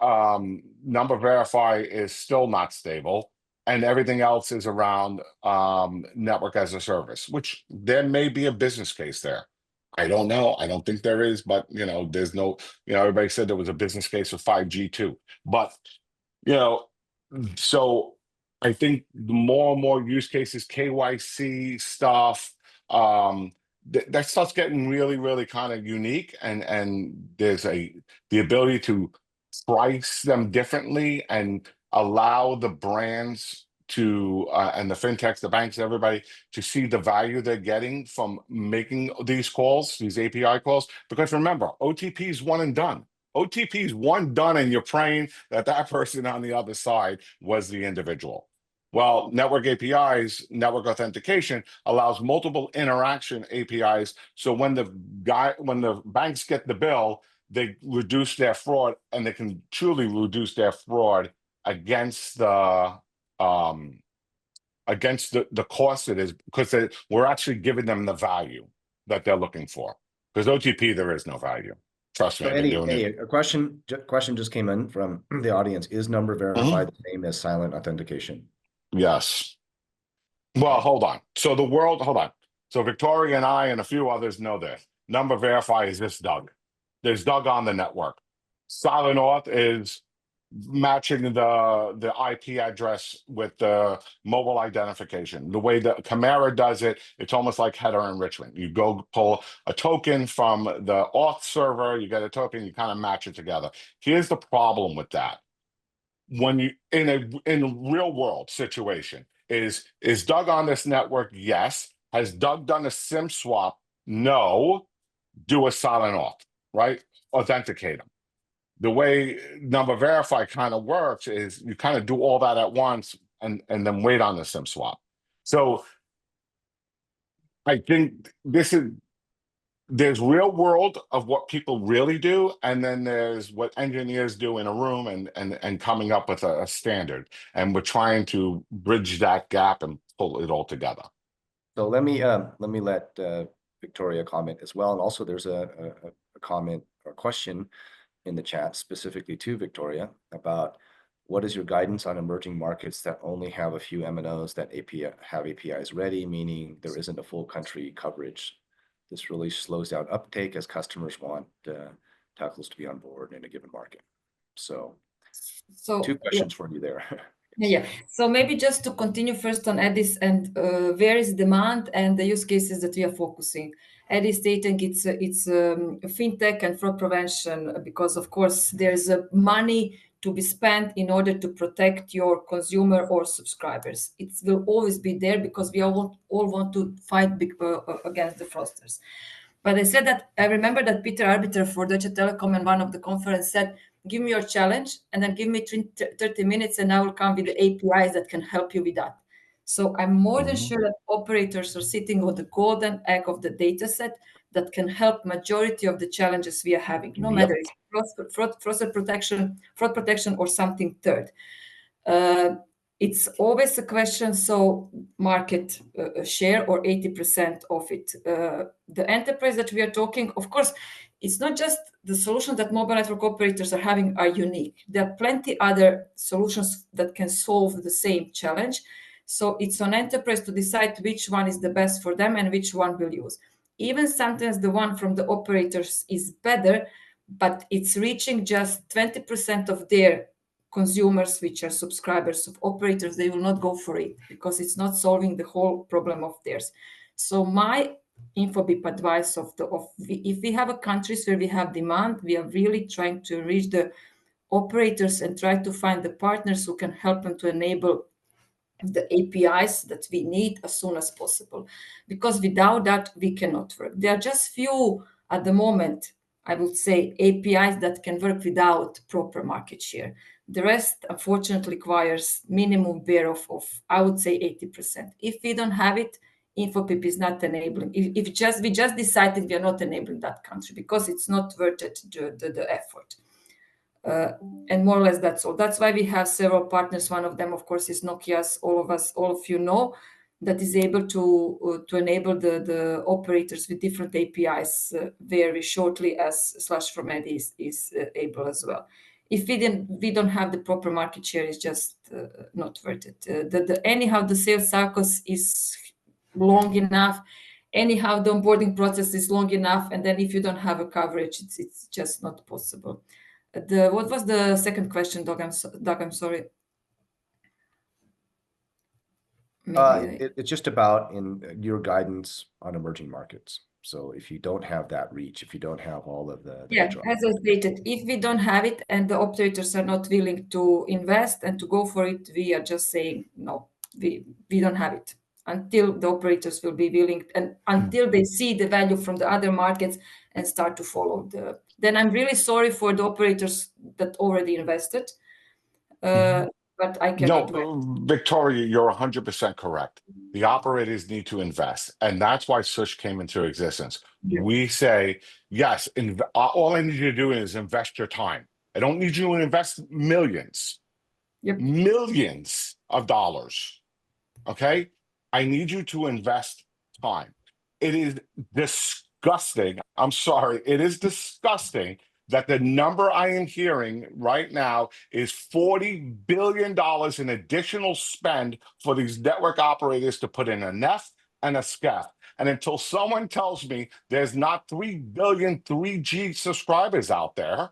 E: number verify is still not stable, and everything else is around network as a service, which there may be a business case there. I don't know. I don't think there is, but there's no, everybody said there was a business case for 5G too. But so I think the more and more use cases, KYC stuff, that starts getting really, really kind of unique, and there's the ability to price them differently and allow the brands to and the fintechs, the banks, everybody to see the value they're getting from making these calls, these API calls. Because remember, OTP is one and done. OTP is one done, and you're praying that person on the other side was the individual. Well, network APIs, network authentication, allows multiple interaction APIs. So when the banks get the bill, they reduce their fraud, and they can truly reduce their fraud against the cost it is, because we're actually giving them the value that they're looking for. Because OTP, there is no value. Trust me.
A: So Eddie, a question just came in from the audience. Is number verify the same as silent authentication?
E: Yes. Well, hold on. So hold on. So Victoria and I and a few others know this. Number verify is this Doug. There's Doug on the network. Silent auth is matching the IP address with the mobile identification. The way that Chimera does it, it's almost like header enrichment. You go pull a token from the auth server, you get a token, you kind of match it together. Here's the problem with that. When you in a real world situation, is Doug on this network? Yes. Has Doug done a SIM swap? No. Do a silent auth, right? Authenticate them. The way number verify kind of works is you kind of do all that at once and then wait on the SIM swap. So I think there's real world of what people really do, and then there's what engineers do in a room and coming up with a standard. And we're trying to bridge that gap and pull it all together.
A: So let me let Viktorija comment as well. And also there's a comment or question in the chat specifically to Viktorija about what is your guidance on emerging markets that only have a few MNOs that have APIs ready, meaning there isn't a full country coverage. This really slows down uptake as customers want telcos to be on board in a given market. So two questions for you there.
D: Yeah. So maybe just to continue first on Eddie's and where is demand and the use cases that we are focusing. Eddie stating it's fintech and fraud prevention because of course there's money to be spent in order to protect your consumer or subscribers. It will always be there because we all want to fight against the fraudsters. But I remember that Peter Arbiter for Deutsche Telekom in one of the conference said, give me your challenge and then give me 30 minutes and I will come with the APIs that can help you with that. So I'm more than sure that operators are sitting on the golden egg of the data set that can help majority of the challenges we are having, no matter it's fraud protection or something third. It's always a question, so market share or 80% of it. The enterprise that we are talking, of course, it's not just the solutions that mobile network operators are having are unique. There are plenty other solutions that can solve the same challenge. So it's on enterprise to decide which one is the best for them and which one will use. Even sometimes the one from the operators is better, but it's reaching just 20% of their consumers, which are subscribers of operators. They will not go for it because it's not solving the whole problem of theirs. So my Infobip advice if we have a countries where we have demand, we are really trying to reach the operators and try to find the partners who can help them to enable the APIs that we need as soon as possible, because without that we cannot work. There are just few at the moment, I would say, APIs that can work without proper market share. The rest, unfortunately, requires minimum bear of I would say 80%. If we don't have it, Infobip is not enabling. We just decided we are not enabling that country because it's not worth it, the effort. And more or less that's all. That's why we have several partners. One of them, of course, is Nokia's. All of you know, that is able to enable the operators with different APIs very shortly, as Slash from Eddie is able as well. If we don't have the proper market share, it's just not worth it. Anyhow, the sales cycles is long enough. Anyhow, the onboarding process is long enough, and then if you don't have a coverage, it's just not possible. What was the second question, Doug? I'm sorry.
A: It's just about in your guidance on emerging markets. So if you don't have that reach, if you don't have all of the
D: as I stated, if we don't have it and the operators are not willing to invest and to go for it, we are just saying no, we don't have it until the operators will be willing and until they see the value from the other markets and start to follow then I'm really sorry for the operators that already invested. But I cannot do it.
E: Viktorija, you're 100% correct. The operators need to invest, and that's why Shush came into existence. Yeah. We say, yes, all I need you to do is invest your time. I don't need you to invest millions, millions of dollars, okay? I need you to invest time. It is disgusting. I'm sorry. It is disgusting that the number I am hearing right now is $40 billion in additional spend for these network operators to put in a NEF and a SCEF. And until someone tells me there's not 3 billion 3G subscribers out there,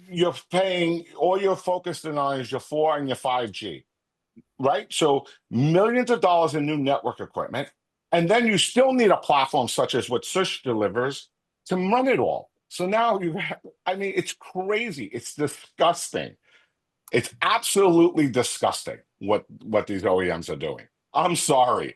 E: you're paying, all you're focused on is your 4 and your 5G, right? So millions of dollars in new network equipment. And then you still need a platform such as what Shush delivers to run it all. So now it's crazy. It's disgusting. It's absolutely disgusting what these OEMs are doing. I'm sorry.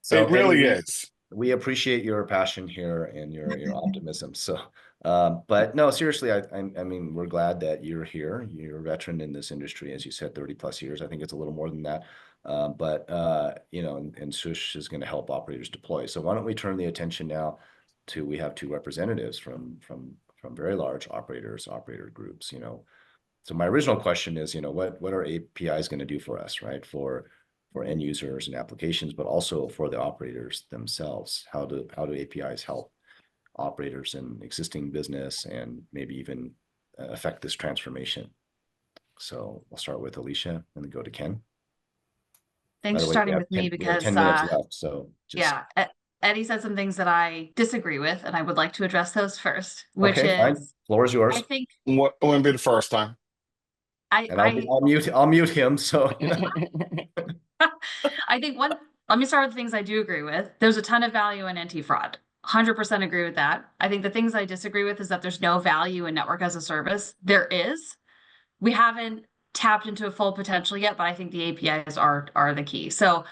E: So it really is.
A: We appreciate your passion here and your optimism. So, but no, seriously, I mean, we're glad that you're here. You're a veteran in this industry, as you said, 30 plus years. I think it's a little more than that. And Shush is going to help operators deploy. So why don't we turn the attention now to, we have 2 representatives from very large operator groups, So my original question is, what are APIs going to do for us, right? For end users and applications, but also for the operators themselves. How do APIs help operators in existing business and maybe even affect this transformation? So we'll start with Alicia and then go to Ken.
F: Thanks for starting with me, because
A: 10 minutes left, so
F: yeah, Eddie said some things that I disagree with, and I would like to address those first, which
A: okay, fine. Floor is yours.
F: I think
E: What wouldn't be the first time?
A: I'll mute him. So
F: I think let me start with the things I do agree with. There's a ton of value in anti-fraud. 100% agree with that. I think the things I disagree with is that there's no value in network as a service. There is. We haven't tapped into a full potential yet, but I think the APIs are the key. So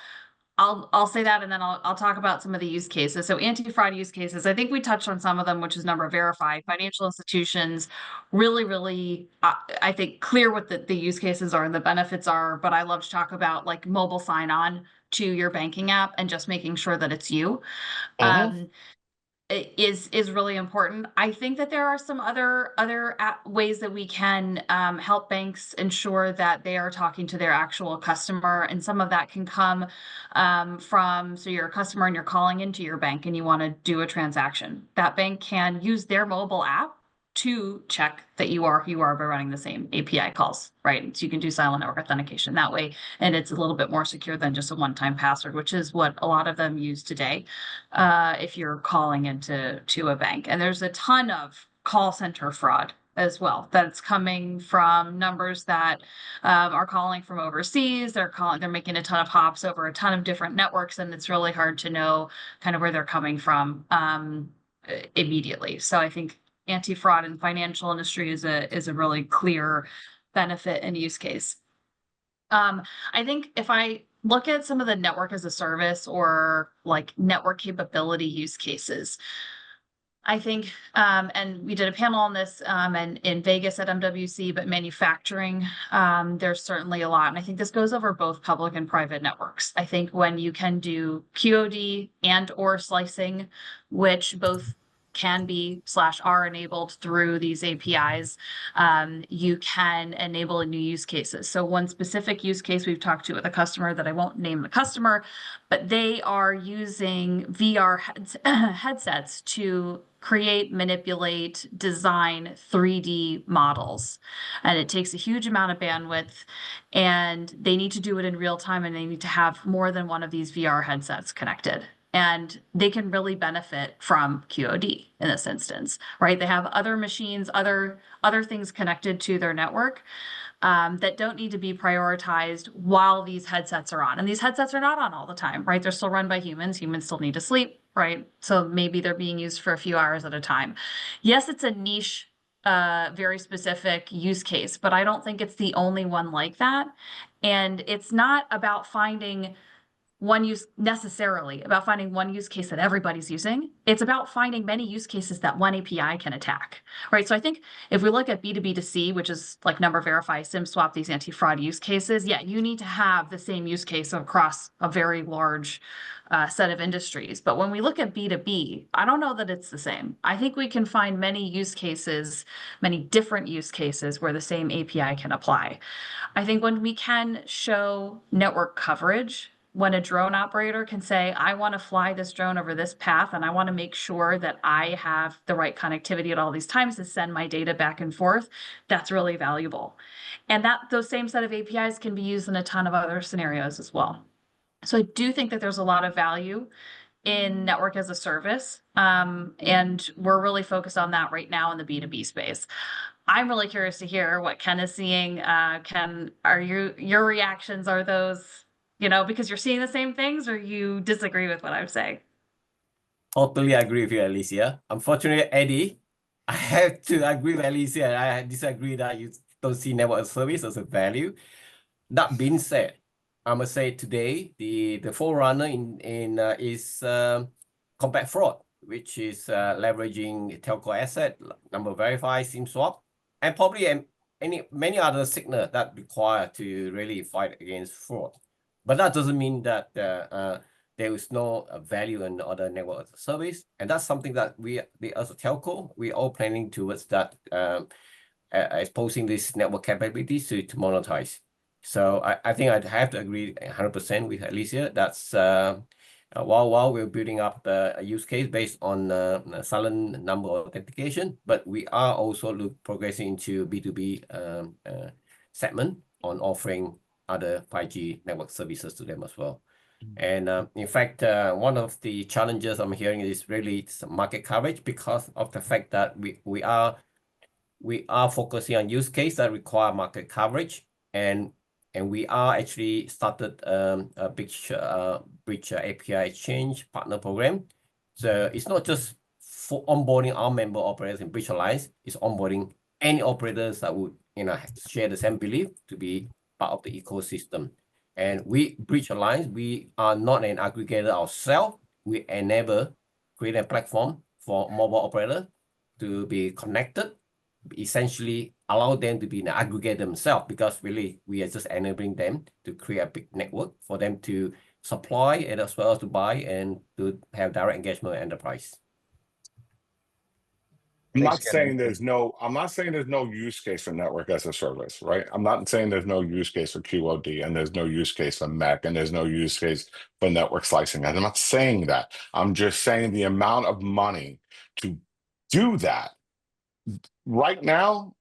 F: I'll say that, and then I'll talk about some of the use cases. So anti-fraud use cases, I think we touched on some of them, which is number verified. Financial institutions, really, I think clear what the use cases are and the benefits are, but I love to talk about like mobile sign-on to your banking app and just making sure that it's you. Is really important. I think that there are some other ways that we can help banks ensure that they are talking to their actual customer, and some of that can come from, so you're a customer and you're calling into your bank and you want to do a transaction. That bank can use their mobile app to check that you are by running the same API calls, right? So you can do silent network authentication that way, and it's a little bit more secure than just a one-time password, which is what a lot of them use today if you're calling into a bank. And there's a ton of call center fraud as well that's coming from numbers that are calling from overseas. They're making a ton of hops over a ton of different networks, and it's really hard to know kind of where they're coming from immediately. So I think anti-fraud in financial industry is a really clear benefit and use case. I think if I look at some of the network as a service or like network capability use cases, I think, and we did a panel on this and in Vegas at MWC, but manufacturing, there's certainly a lot. And I think this goes over both public and private networks. I think when you can do QoD and or slicing, which both can be / are enabled through these APIs, you can enable new use cases. So one specific use case we've talked to with a customer that I won't name the customer, but they are using VR headsets to create, manipulate, design 3D models. And it takes a huge amount of bandwidth, and they need to do it in real time, and they need to have more than one of these VR headsets connected. And they can really benefit from QoD in this instance, right? They have other machines, other things connected to their network that don't need to be prioritized while these headsets are on. And these headsets are not on all the time, right? They're still run by humans. Humans still need to sleep, right? So maybe they're being used for a few hours at a time. Yes, it's a niche, very specific use case, but I don't think it's the only one like that. And it's not about finding one use case that everybody's using. It's about finding many use cases that one API can attack, right? So I think if we look at B2B2C, which is like number verify, SIM swap, these anti-fraud use cases, yeah, you need to have the same use case across a very large set of industries. But when we look at B2B, I don't know that it's the same. I think we can find many use cases, many different use cases where the same API can apply. I think when we can show network coverage, when a drone operator can say, I want to fly this drone over this path, and I want to make sure that I have the right connectivity at all these times to send my data back and forth, that's really valuable. And those same set of APIs can be used in a ton of other scenarios as well. So I do think that there's a lot of value in network as a service, and we're really focused on that right now in the B2B space. I'm really curious to hear what Ken is seeing. Ken, your reactions, are those, because you're seeing the same things, or you disagree with what I'm saying?
B: Totally agree with you, Alicia. Unfortunately, Eddie, I have to agree with Alicia. I disagree that you don't see network as a service as a value. That being said, I must say today the forerunner is combat fraud, which is leveraging telco asset, number verify, SIM swap, and probably many other signals that require to really fight against fraud. But that doesn't mean that there is no value in other network as a service. And that's something that we as a telco, we all planning towards that, exposing this network capabilities to monetize. So I think I'd have to agree 100% with Alicia. That's while we're building up a use case based on silent number authentication, but we are also progressing into B2B segment on offering other 5G network services to them as well. And in fact, one of the challenges I'm hearing is really market coverage, because of the fact that we are focusing on use case that require market coverage, and we are actually started a bridge API exchange partner program. So it's not just for onboarding our member operators in Bridge Alliance, it's onboarding any operators that would share the same belief to be part of the ecosystem. And Bridge Alliance, we are not an aggregator ourselves. We enable, create a platform for mobile operator to be connected, essentially allow them to be an aggregator themselves, because really we are just enabling them to create a big network for them to supply and as well as to buy and to have direct engagement with enterprise.
E: I'm not saying there's no use case for network as a service, right? I'm not saying there's no use case for QoD, and there's no use case for MEC, and there's no use case for network slicing. I'm not saying that. I'm just saying the amount of money to do that right now,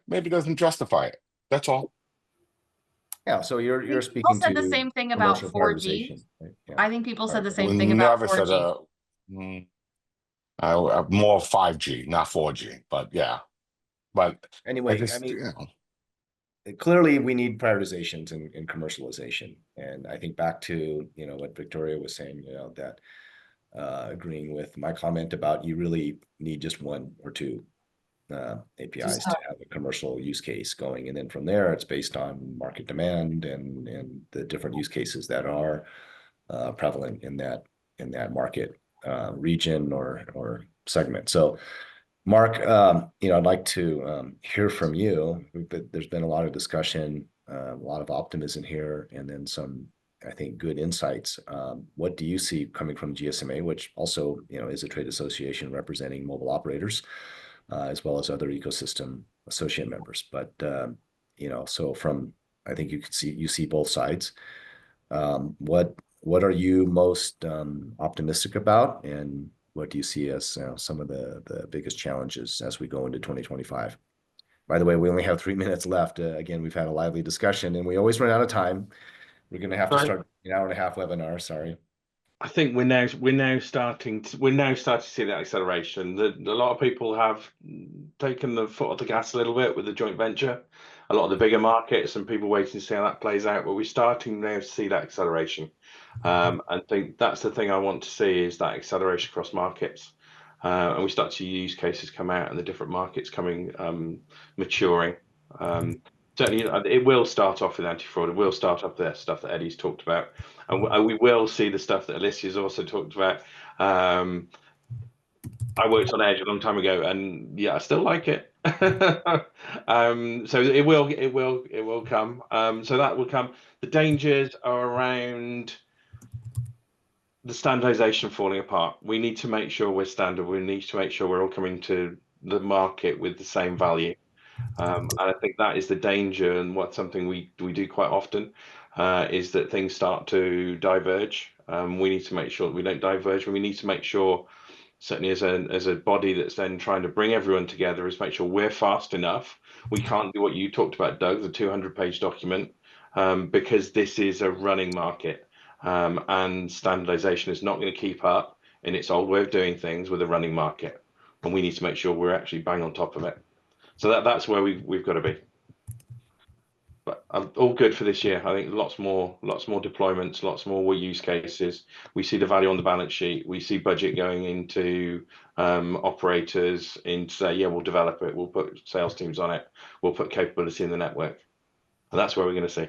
E: maybe doesn't justify it. That's all.
A: Yeah, so you're
F: People
A: speaking
F: said
A: to
F: the same thing about
A: commercial
F: 4G.
A: prioritization, right? Yeah.
F: I think people said the same
E: We
F: thing about
E: never
F: 4G.
E: said more 5G, not 4G, but yeah. But
A: Anyway,
E: just,
A: I mean,
E: you know,
A: clearly we need prioritizations and commercialization. And I think back to, what Viktorija was saying, that agreeing with my comment about you really need just one or two APIs to have a commercial use case going. And then from there, it's based on market demand and the different use cases that are prevalent in that market region or segment. So Mark, I'd like to hear from you. There's been a lot of discussion, a lot of optimism here, and then some, I think, good insights. What do you see coming from GSMA, which also, is a trade association representing mobile operators, as well as other ecosystem associate members. But, so from, I think you see both sides. What are you most optimistic about, and what do you see as some of the biggest challenges as we go into 2025? By the way, we only have 3 minutes left. Again, we've had a lively discussion, and we always run out of time. We're going to have to start an hour and a half webinar. Sorry.
C: I think we're now starting to see that acceleration. A lot of people have taken the foot off the gas a little bit with the joint venture. A lot of the bigger markets and people waiting to see how that plays out, but we're starting now to see that acceleration. I think that's the thing I want to see, is that acceleration across markets. And we start to use cases come out and the different markets coming, maturing. Certainly, it will start off with anti-fraud. It will start off the stuff that Eddie's talked about, and we will see the stuff that Alicia's also talked about. I worked on Edge a long time ago, and yeah, I still like it. So it will come. So that will come. The dangers are around the standardization falling apart. We need to make sure we're standard. We need to make sure we're all coming to the market with the same value. And I think that is the danger, and something we do quite often is that things start to diverge. We need to make sure that we don't diverge, and we need to make sure, certainly as a body that's then trying to bring everyone together, is make sure we're fast enough. We can't do what you talked about, Doug, the 200-page document, because this is a running market, and standardization is not going to keep up in its old way of doing things with a running market, and we need to make sure we're actually bang on top of it. So that's where we've got to be. But all good for this year. I think lots more deployments, lots more use cases. We see the value on the balance sheet. We see budget going into operators into say, yeah, we'll develop it. We'll put sales teams on it. We'll put capability in the network. And that's where we're going to see.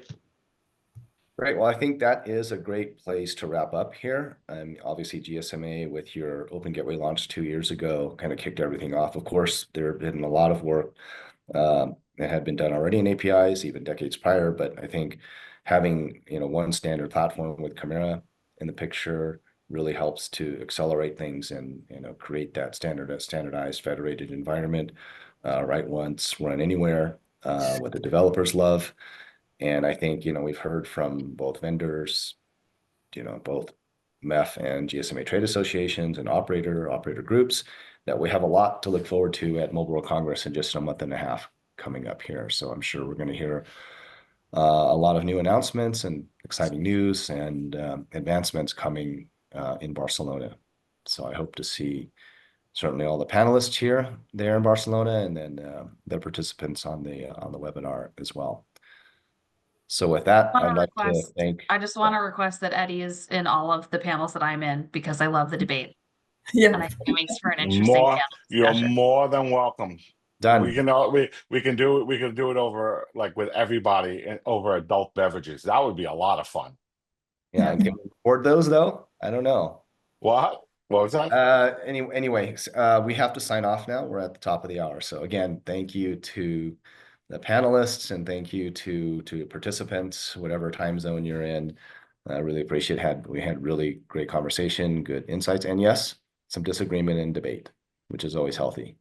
A: Great. Well, I think that is a great place to wrap up here. Obviously, GSMA, with your Open Gateway launch 2 years ago, kind of kicked everything off. Of course, there had been a lot of work that had been done already in APIs, even decades prior. But I think having, one standard platform with Chimera in the picture really helps to accelerate things and, create that standardized federated environment, write once, run anywhere, what the developers love. And I think, we've heard from both vendors, both MEF and GSMA trade associations and operator groups, that we have a lot to look forward to at Mobile World Congress in just a month and a half coming up here. So I'm sure we're going to hear a lot of new announcements and exciting news and advancements coming in Barcelona. So I hope to see certainly all the panelists there in Barcelona, and then the participants on the webinar as well. So with that, I'd like to thank.
F: I just want to request that Eddie is in all of the panels that I'm in, because I love the debate.
D: Yeah.
F: And I think it makes for an interesting panel
E: You're
F: discussion.
E: more than welcome.
A: Done.
E: We can do it over, like, with everybody and over adult beverages. That would be a lot of fun.
A: Yeah, can we afford those though? I don't know.
E: What was that?
A: Anyways, we have to sign off now. We're at the top of the hour. So again, thank you to the panelists and thank you to participants, whatever time zone you're in. I really appreciate it. We had really great conversation, good insights, and yes, some disagreement and debate, which is always healthy.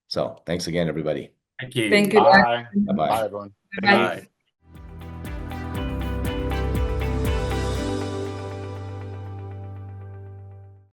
A: So thanks again, everybody.
B: Thank you.
D: Thank you.
E: Bye.
A: Bye-bye.
E: Bye, everyone.
D: Bye.
B: Bye.